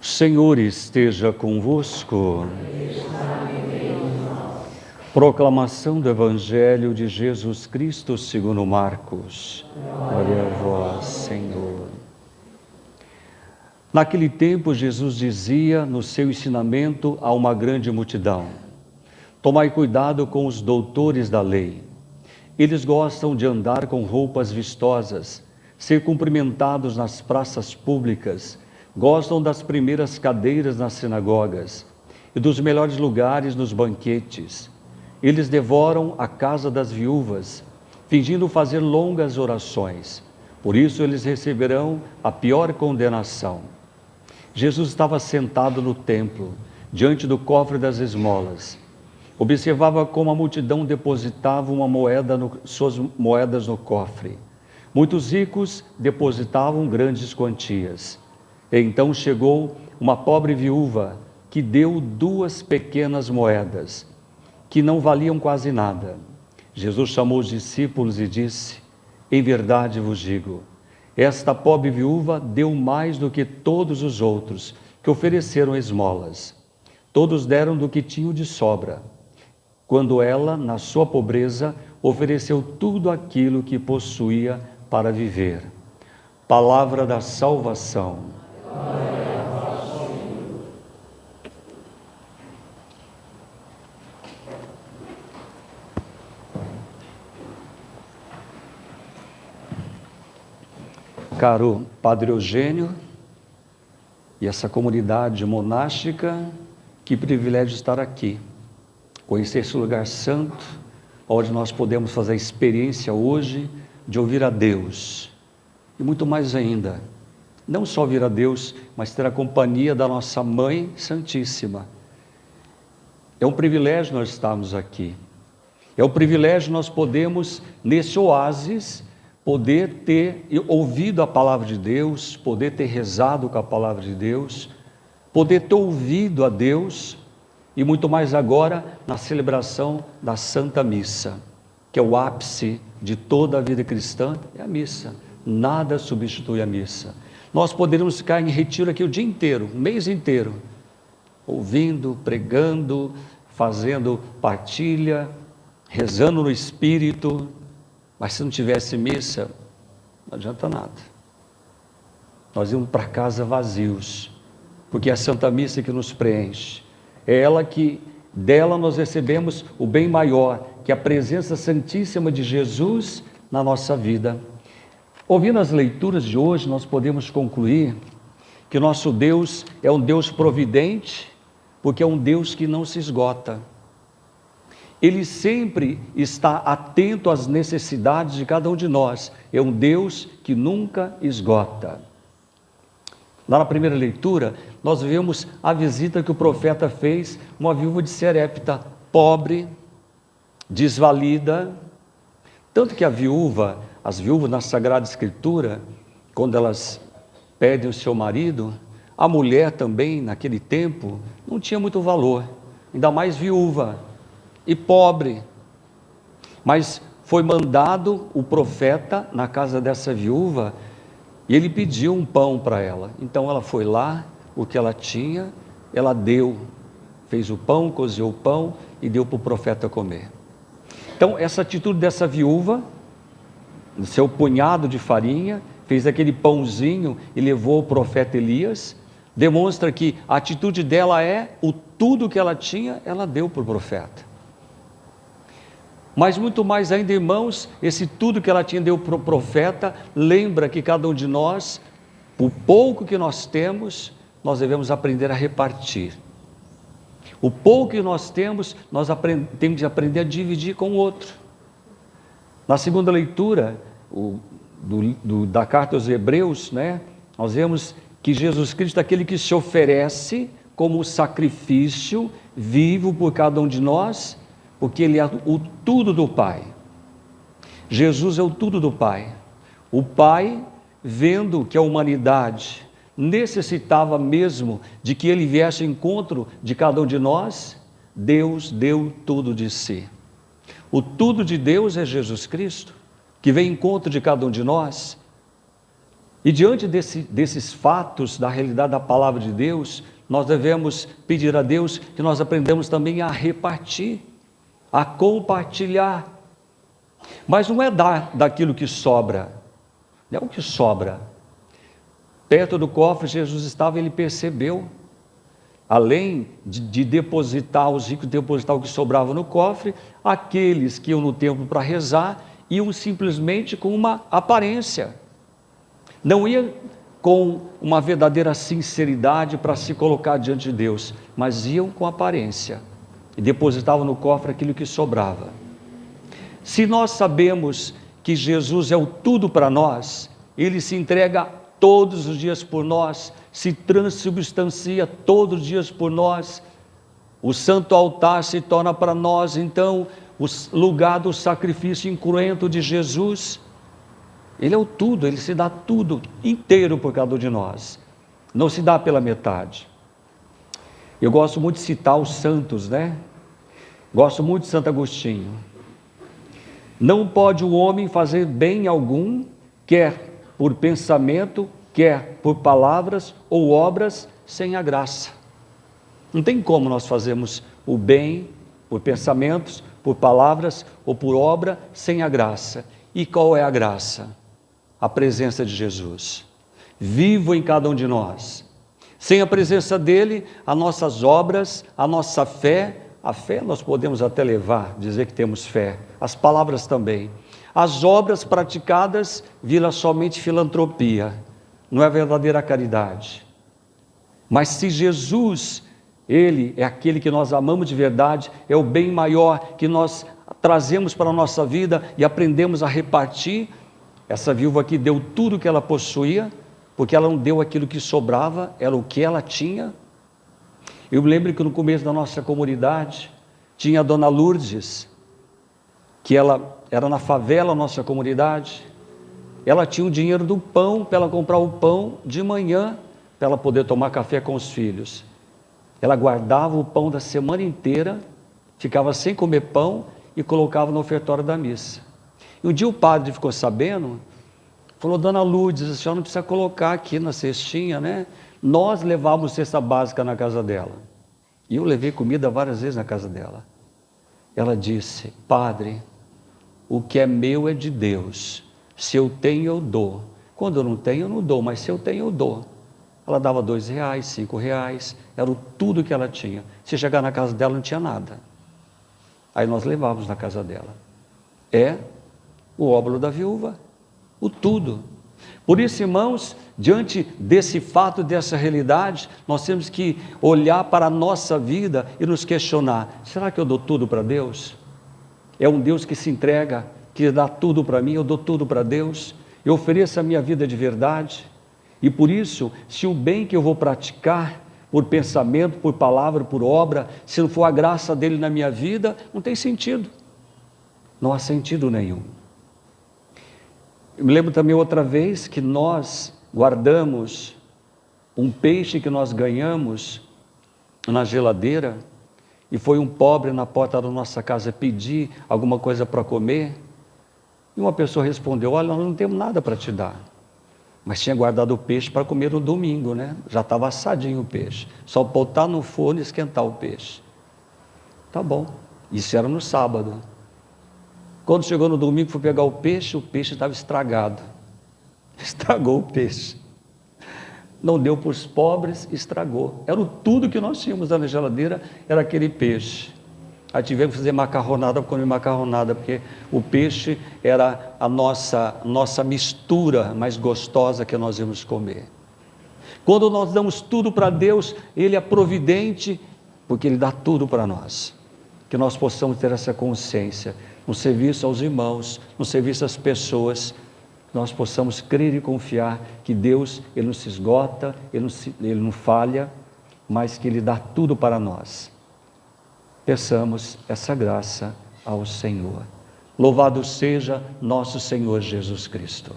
Senhor esteja convosco. Proclamação do Evangelho de Jesus Cristo segundo Marcos. Glória a vós, Senhor. Naquele tempo, Jesus dizia no seu ensinamento a uma grande multidão: tomai cuidado com os doutores da lei. Eles gostam de andar com roupas vistosas, ser cumprimentados nas praças públicas, gostam das primeiras cadeiras nas sinagogas e dos melhores lugares nos banquetes. Eles devoram a casa das viúvas, fingindo fazer longas orações. Por isso eles receberão a pior condenação. Jesus estava sentado no templo, diante do cofre das esmolas. Observava como a multidão depositava suas moedas no cofre. Muitos ricos depositavam grandes quantias. Então chegou uma pobre viúva que deu 2 pequenas moedas, que não valiam quase nada. Jesus chamou os discípulos e disse: em verdade vos digo, esta pobre viúva deu mais do que todos os outros que ofereceram esmolas. Todos deram do que tinham de sobra, quando ela, na sua pobreza, ofereceu tudo aquilo que possuía para viver. Palavra da salvação. Caro Padre Eugênio e essa comunidade monástica, que privilégio estar aqui, conhecer esse lugar santo, onde nós podemos fazer a experiência hoje de ouvir a Deus, e muito mais ainda, não só ouvir a Deus, mas ter a companhia da nossa Mãe Santíssima. É um privilégio nós estarmos aqui, é um privilégio nós podemos, nesse oásis, poder ter ouvido a palavra de Deus, poder ter rezado com a palavra de Deus, poder ter ouvido a Deus, e muito mais agora na celebração da Santa Missa, que é o ápice de toda a vida cristã, é a missa. Nada substitui a missa. Nós poderíamos ficar em retiro aqui o dia inteiro, o mês inteiro, ouvindo, pregando, fazendo partilha, rezando no Espírito, mas se não tivesse missa, não adianta nada. Nós íamos para casa vazios, porque é a Santa Missa que nos preenche. É ela que, dela nós recebemos o bem maior, que é a presença santíssima de Jesus na nossa vida. Ouvindo as leituras de hoje, nós podemos concluir que nosso Deus é um Deus providente, porque é um Deus que não se esgota. Ele sempre está atento às necessidades de cada um de nós. É um Deus que nunca esgota. Lá na primeira leitura, nós vemos a visita que o profeta fez, uma viúva de Sarepta, pobre, desvalida. Tanto que as viúvas na Sagrada Escritura, quando elas pedem o seu marido, a mulher também, naquele tempo, não tinha muito valor, ainda mais viúva e pobre. Mas foi mandado o profeta na casa dessa viúva, e ele pediu um pão para ela. Então ela foi lá, o que ela tinha, ela deu, fez o pão, cozinhou o pão e deu para o profeta comer. Então essa atitude dessa viúva, no seu punhado de farinha, fez aquele pãozinho e levou ao profeta Elias, demonstra que a atitude dela é, o tudo que ela tinha, ela deu para o profeta. Mas muito mais ainda, irmãos, esse tudo que ela tinha deu para o profeta, lembra que cada um de nós, o pouco que nós temos, nós devemos aprender a repartir. O pouco que nós temos, nós temos de aprender a dividir com o outro. Na segunda leitura da carta aos Hebreus, nós vemos que Jesus Cristo é aquele que se oferece como sacrifício vivo por cada um de nós, porque Ele é o tudo do Pai. Jesus é o tudo do Pai. O Pai, vendo que a humanidade necessitava mesmo de que Ele viesse ao encontro de cada um de nós, Deus deu tudo de si. O tudo de Deus é Jesus Cristo, que vem ao encontro de cada um de nós. E diante desses fatos, da realidade da palavra de Deus, nós devemos pedir a Deus que nós aprendamos também a repartir, a compartilhar. Mas não é dar daquilo que sobra, não é o que sobra. Perto do cofre Jesus estava, ele percebeu, além de depositar, os ricos depositar o que sobrava no cofre, aqueles que iam no templo para rezar, iam simplesmente com uma aparência, não iam com uma verdadeira sinceridade para se colocar diante de Deus, mas iam com aparência, e depositavam no cofre aquilo que sobrava. Se nós sabemos que Jesus é o tudo para nós, Ele se entrega todos os dias por nós, se transubstancia todos os dias por nós, o santo altar se torna para nós, então, o lugar do sacrifício incruento de Jesus. Ele é o tudo, Ele se dá tudo inteiro por cada um de nós, não se dá pela metade. Eu gosto muito de citar os santos, né? Gosto muito de Santo Agostinho. Não pode o homem fazer bem algum, quer por pensamento, quer por palavras ou obras, sem a graça. Não tem como nós fazermos o bem por pensamentos, por palavras ou por obra, sem a graça. E qual é a graça? A presença de Jesus, vivo em cada um de nós. Sem a presença dele, as nossas obras, a nossa fé, a fé nós podemos até levar, dizer que temos fé, as palavras também. As obras praticadas viram somente filantropia, não é verdadeira caridade. Mas se Jesus, Ele é aquele que nós amamos de verdade, é o bem maior que nós trazemos para a nossa vida e aprendemos a repartir. Essa viúva aqui deu tudo o que ela possuía, porque ela não deu aquilo que sobrava, era o que ela tinha. Eu me lembro que no começo da nossa comunidade, tinha a dona Lourdes, que ela era na favela, nossa comunidade. Ela tinha o dinheiro do pão, para ela comprar o pão de manhã, para ela poder tomar café com os filhos. Ela guardava o pão da semana inteira, ficava sem comer pão e colocava no ofertório da missa. E um dia o padre ficou sabendo, falou: dona Lourdes, a senhora não precisa colocar aqui na cestinha, né? Nós levávamos cesta básica na casa dela. E eu levei comida várias vezes na casa dela. Ela disse: padre, o que é meu é de Deus. Se eu tenho, eu dou. Quando eu não tenho, eu não dou, mas se eu tenho, eu dou. Ela dava R$2, R$5, era tudo que ela tinha. Se chegar na casa dela, não tinha nada. Aí nós levávamos na casa dela. É o óbolo da viúva, o tudo. Por isso, irmãos, diante desse fato, dessa realidade, nós temos que olhar para a nossa vida e nos questionar: será que eu dou tudo para Deus? É um Deus que se entrega, que dá tudo para mim, eu dou tudo para Deus, eu ofereço a minha vida de verdade. E por isso, se o bem que eu vou praticar, por pensamento, por palavra, por obra, se não for a graça dele na minha vida, não tem sentido, não há sentido nenhum. Eu me lembro também outra vez que nós guardamos um peixe que nós ganhamos na geladeira, e foi um pobre na porta da nossa casa pedir alguma coisa para comer, e uma pessoa respondeu: olha, nós não temos nada para te dar, mas tinha guardado o peixe para comer no domingo, né? Já estava assadinho o peixe, só botar no forno e esquentar o peixe. Tá bom, isso era no sábado. Quando chegou no domingo, fui pegar o peixe estava estragado. Estragou o peixe. Não deu para os pobres, estragou. Era tudo que nós tínhamos na geladeira, era aquele peixe. Aí tivemos que fazer macarronada para comer macarronada, porque o peixe era a nossa mistura mais gostosa que nós íamos comer. Quando nós damos tudo para Deus, Ele é providente, porque Ele dá tudo para nós. Que nós possamos ter essa consciência, no serviço aos irmãos, no serviço às pessoas, nós possamos crer e confiar que Deus, Ele não se esgota, Ele não falha, mas que Ele dá tudo para nós. Peçamos essa graça ao Senhor. Louvado seja nosso Senhor Jesus Cristo.